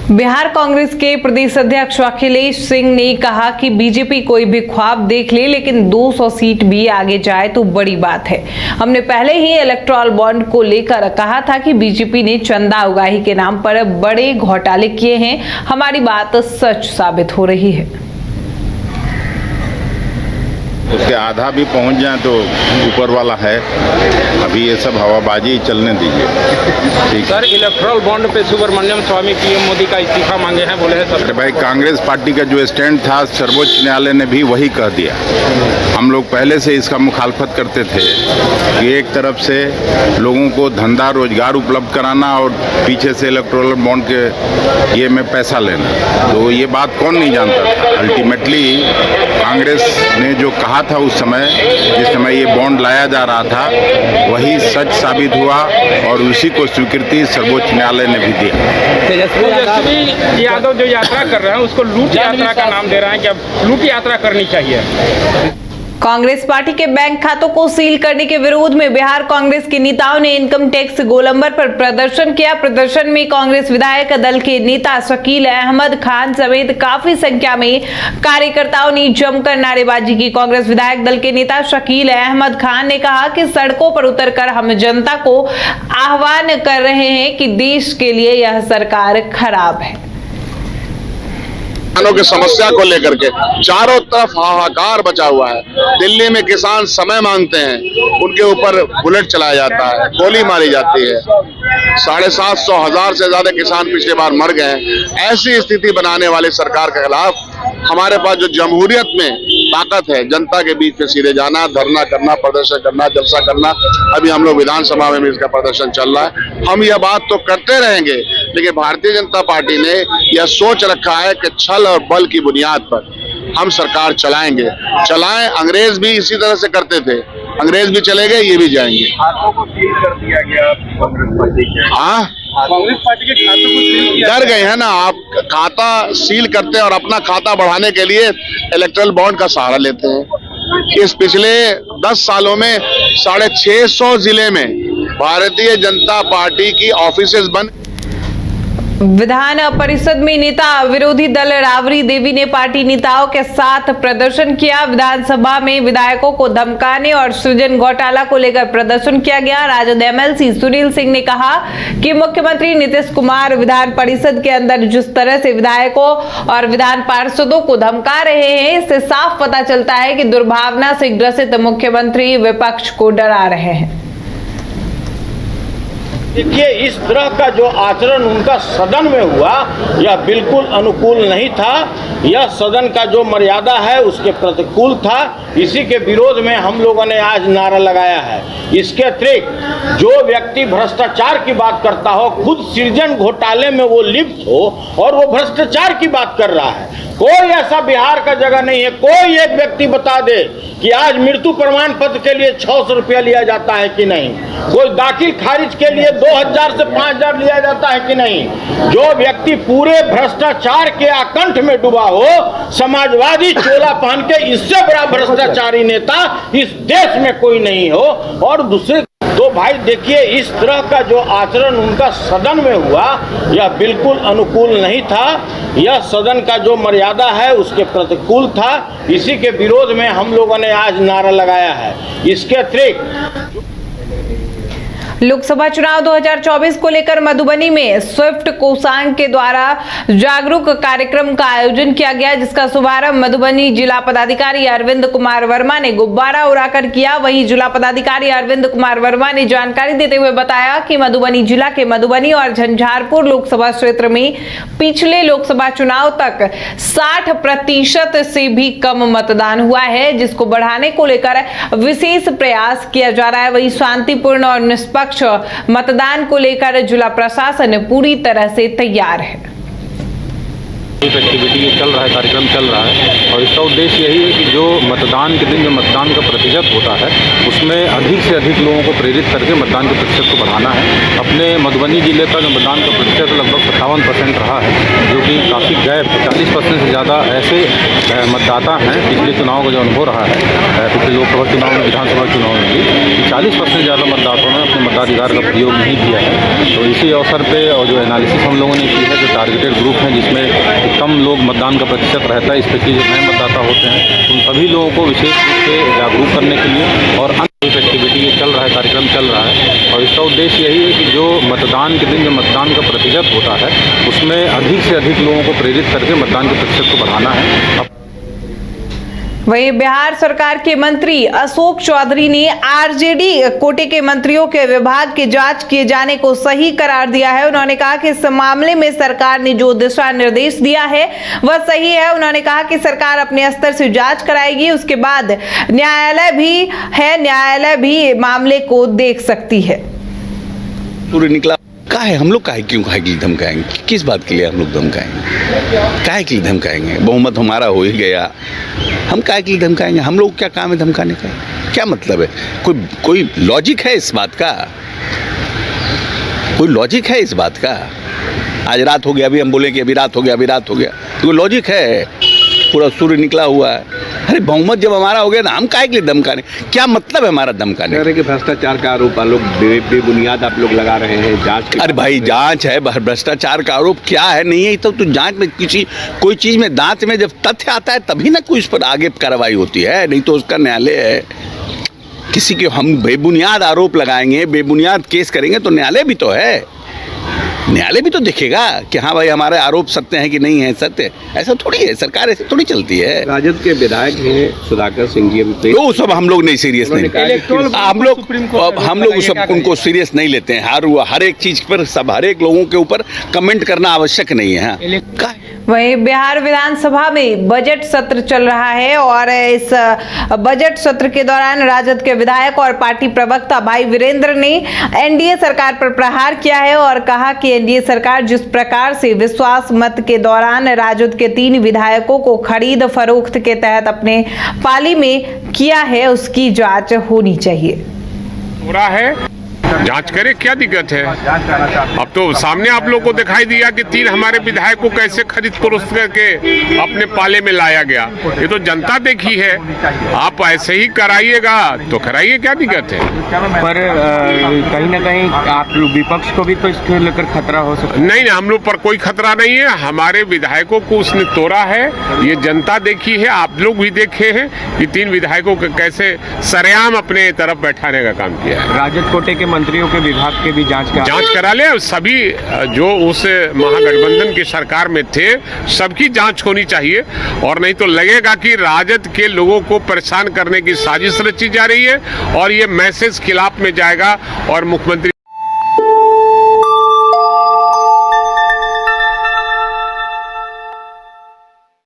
बिहार कांग्रेस के प्रदेश अध्यक्ष अखिलेश सिंह ने कहा कि बीजेपी कोई भी ख्वाब देख ले लेकिन 200 सीट भी आगे जाए तो बड़ी बात है। हमने पहले ही इलेक्टोरल बॉन्ड को लेकर कहा था कि बीजेपी ने चंदा उगाही के नाम पर बड़े घोटाले किए हैं। हमारी बात सच साबित हो रही है। उसके आधा भी पहुंच जाए तो ऊपर वाला है। अभी ये सब हवाबाजी चलने दीजिए। ठीक सर, इलेक्टोरल बॉन्ड पे सुब्रमण्यम स्वामी पीएम मोदी का इस्तीफा मांगे हैं, बोले हैं सर। अरे भाई, कांग्रेस पार्टी का जो स्टैंड था सर्वोच्च न्यायालय ने भी वही कह दिया। हम लोग पहले से इसका मुखालफत करते थे कि एक तरफ से लोगों को धंधा रोजगार उपलब्ध कराना और पीछे से इलेक्टोरल बॉन्ड के ये में पैसा लेना, तो ये बात कौन नहीं जानता था। अल्टीमेटली कांग्रेस ने जो कहा था उस समय, जिस समय ये बॉन्ड लाया जा रहा था, वही सच साबित हुआ और उसी को स्वीकृति सर्वोच्च न्यायालय ने भी दिया। तेजस्वी यादव जो यात्रा कर रहे हैं उसको लूट यात्रा का नाम दे रहे हैं कि अब लूट यात्रा करनी चाहिए। कांग्रेस पार्टी के बैंक खातों को सील करने के विरोध में बिहार कांग्रेस के नेताओं ने इनकम टैक्स गोलंबर पर प्रदर्शन किया। प्रदर्शन में कांग्रेस विधायक दल के नेता शकील अहमद खान समेत काफी संख्या में कार्यकर्ताओं ने जमकर नारेबाजी की। कांग्रेस विधायक दल के नेता शकील अहमद खान ने कहा कि सड़कों पर उतरकर हम जनता को आह्वान कर रहे हैं कि देश के लिए यह सरकार खराब है। किसानों की समस्या को लेकर के चारों तरफ हाहाकार बचा हुआ है। दिल्ली में किसान समय मांगते हैं, उनके ऊपर बुलेट चलाया जाता है, गोली मारी जाती है। 750,000 से ज्यादा किसान पिछले बार मर गए। ऐसी स्थिति बनाने वाली सरकार के खिलाफ हमारे पास जो जमहूरियत में ताकत है, जनता के बीच में सीधे जाना, धरना करना, प्रदर्शन करना, जलसा करना। अभी हम लोग विधानसभा में भी इसका प्रदर्शन चल रहा है। हम यह बात तो करते रहेंगे, लेकिन भारतीय जनता पार्टी ने यह सोच रखा है कि छल और बल की बुनियाद पर हम सरकार चलाएंगे। चलाएं। अंग्रेज भी इसी तरह से करते थे। अंग्रेज भी चले गए, ये भी जाएंगे। खातों को सील कर दिया गया कांग्रेस पार्टी के। हाँ, कांग्रेस पार्टी के खातों को सील किया। डर गए हैं ना। आप खाता सील करते हैं और अपना खाता बढ़ाने के लिए इलेक्टोरल बॉन्ड का सहारा लेते हैं। इस पिछले 10 सालों में 650 जिले में भारतीय जनता पार्टी की ऑफिसेज बंद। विधान परिषद में नेता विरोधी दल राबड़ी देवी ने पार्टी नेताओं के साथ प्रदर्शन किया। विधानसभा में विधायकों को धमकाने और सृजन घोटाला को लेकर प्रदर्शन किया गया। राजद एमएलसी सुनील सिंह ने कहा कि मुख्यमंत्री नीतीश कुमार विधान परिषद के अंदर जिस तरह से विधायकों और विधान पार्षदों को धमका रहे हैं, इससे साफ पता चलता है कि दुर्भावना से ग्रसित मुख्यमंत्री विपक्ष को डरा रहे हैं। देखिए, इस तरह का जो आचरण उनका सदन में हुआ, यह बिल्कुल अनुकूल नहीं था। यह सदन का जो मर्यादा है उसके प्रतिकूल था। इसी के विरोध में हम लोगों ने आज नारा लगाया है। इसके अतिरिक्त जो व्यक्ति भ्रष्टाचार की बात करता हो, खुद सृजन घोटाले में वो लिप्त हो और वो भ्रष्टाचार की बात कर रहा है, कोई ऐसा बिहार का जगह नहीं है। कोई एक व्यक्ति बता दे कि आज मृत्यु प्रमाण पत्र के लिए 600 रुपया लिया जाता है कि नहीं, कोई दाखिल खारिज के लिए 2000 से 5000 लिया जाता है कि नहीं। जो व्यक्ति पूरे भ्रष्टाचार के आकंठ में डूबा हो, समाजवादी चोला पहन के, इससे बड़ा भ्रष्टाचारी नेता इस देश में कोई नहीं हो। और दूसरे तो भाई देखिए, इस तरह का जो आचरण उनका सदन में हुआ, यह बिल्कुल अनुकूल नहीं था। यह सदन का जो मर्यादा है उसके प्रतिकूल था। इसी के विरोध में हम लोगों ने आज नारा लगाया है। इसके अतिरिक्त लोकसभा चुनाव 2024 को लेकर मधुबनी में स्विफ्ट कोषांग के द्वारा जागरूक कार्यक्रम का आयोजन किया गया, जिसका शुभारंभ मधुबनी जिला पदाधिकारी अरविंद कुमार वर्मा ने गुब्बारा उड़ाकर किया। वहीं जिला पदाधिकारी अरविंद कुमार वर्मा ने जानकारी देते हुए बताया कि मधुबनी जिला के मधुबनी और झंझारपुर लोकसभा क्षेत्र में पिछले लोकसभा चुनाव तक 60% से भी कम मतदान हुआ है, जिसको बढ़ाने को लेकर विशेष प्रयास किया जा रहा है। वही शांतिपूर्ण और निष्पक्ष मतदान को लेकर जिला प्रशासन पूरी तरह से तैयार है। एक्टिविटी चल रहा है, कार्यक्रम चल रहा है और इसका उद्देश्य यही है कि जो मतदान के दिन जो मतदान का प्रतिशत होता है, उसमें अधिक से अधिक लोगों को प्रेरित करके मतदान के प्रतिशत को बढ़ाना है। अपने मधुबनी जिले का जो मतदान का प्रतिशत लगभग 57% रहा है, जो कि काफ़ी गैप 40% से ज़्यादा ऐसे मतदाता मतदाता हैं, पिछले चुनाव का जो अनुभव रहा है, पिछले लोकसभा चुनाव में, विधानसभा चुनाव में भी 40% से ज़्यादा मतदाताओं ने अपने मताधिकार का प्रयोग नहीं किया है। तो इसी अवसर पे और जो एनालिसिस हम लोगों ने की है, जो टारगेटेड ग्रुप हैं जिसमें कम लोग मतदान का प्रतिशत रहता है, स्पेशली जो नए मतदाता होते हैं, उन सभी लोगों को विशेष रूप से जागरूक करने के लिए और अन्य एक्टिविटी ये चल रहा है, कार्यक्रम चल रहा है। और इसका उद्देश्य यही है कि जो मतदान के दिन जो मतदान का प्रतिशत होता है, उसमें अधिक से अधिक लोगों को प्रेरित करके मतदान के प्रतिशत को बढ़ाना है। वहीं बिहार सरकार के मंत्री अशोक चौधरी ने आरजेडी कोटे के मंत्रियों के विभाग की जांच किए जाने को सही करार दिया है। उन्होंने कहा कि इस मामले में सरकार ने जो दिशा निर्देश दिया है वह सही है। उन्होंने कहा कि सरकार अपने स्तर से जांच कराएगी, उसके बाद न्यायालय भी मामले को देख सकती है। पूरे निकला का है, हम लोग काहे क्यों काहे के लिए धमकाएंगे? किस बात के लिए हम लोग धमकाएंगे? काहे के लिए धमकाएंगे? बहुमत हमारा हो ही गया, हम काहे के लिए धमकाएंगे? हम लोग क्या काम है धमकाने का? क्या मतलब है? कोई लॉजिक है इस बात का? कोई लॉजिक है इस बात का? आज रात हो गया, अभी हम बोले कि अभी रात हो गया, अभी रात हो गया, कोई लॉजिक है? पूरा सूर्य निकला हुआ है। अरे बहुमत जब हमारा हो गया ना, हम काहे के लिए धमकाने? क्या मतलब है हमारा धमकाने? कह रहे कि भ्रष्टाचार का आरोप लोग बेबुनियाद आप लोग लगा रहे हैं, जांच। अरे भाई जांच है, भ्रष्टाचार का आरोप क्या है? नहीं है तो जांच में कोई चीज में दांत में जब तथ्य आता है तभी ना कोई उस पर आगे कार्रवाई होती है, नहीं तो उसका न्यायालय है। किसी के हम बेबुनियाद आरोप लगाएंगे, बेबुनियाद केस करेंगे तो न्यायालय भी तो है, न्यायालय भी तो देखेगा कि हाँ भाई हमारे आरोप सत्य है कि नहीं है सत्य। ऐसा थोड़ी है, सरकार ऐसे थोड़ी चलती है। राजद के विधायक हैं सुधाकर सिंह जी, वो सब हम लोग नहीं सीरियस नहीं, हम लोग सब उनको सीरियस नहीं लेते हैं। हर एक चीज पर सब हर एक लोगों के ऊपर कमेंट करना आवश्यक नहीं है। वहीं बिहार विधानसभा में बजट सत्र चल रहा है और इस बजट सत्र के दौरान राजद के विधायक और पार्टी प्रवक्ता भाई वीरेंद्र ने एनडीए सरकार पर प्रहार किया है और कहा कि एनडीए सरकार जिस प्रकार से विश्वास मत के दौरान राजद के 3 विधायकों को खरीद फरोख्त के तहत अपने पाली में किया है, उसकी जांच होनी चाहिए। हो रहा है, जांच करे, क्या दिक्कत है? अब तो सामने आप लोग को दिखाई दिया कि 3 हमारे विधायक को कैसे खरीद फरोख्त करके अपने पाले में लाया गया। ये तो जनता देखी है, आप ऐसे ही कराइएगा तो कराइए, क्या दिक्कत है? पर कहीं ना कहीं आप लोग विपक्ष को भी तो इसको लेकर खतरा हो सकता है। नहीं, हम लोग पर कोई खतरा नहीं है। हमारे विधायकों को उसने तोड़ा है, ये जनता देखी है, आप लोग भी देखे हैं कि 3 विधायकों को कैसे सरेआम अपने तरफ बैठाने का काम किया है। राजद कोटे के मंत्रियों के विभाग के भी जांच करा ले। सभी जो उस महागठबंधन की सरकार में थे सबकी जांच होनी चाहिए, और नहीं तो लगेगा कि राजद के लोगों को परेशान करने की साजिश रची जा रही है और ये मैसेज खिलाफ में जाएगा और मुख्यमंत्री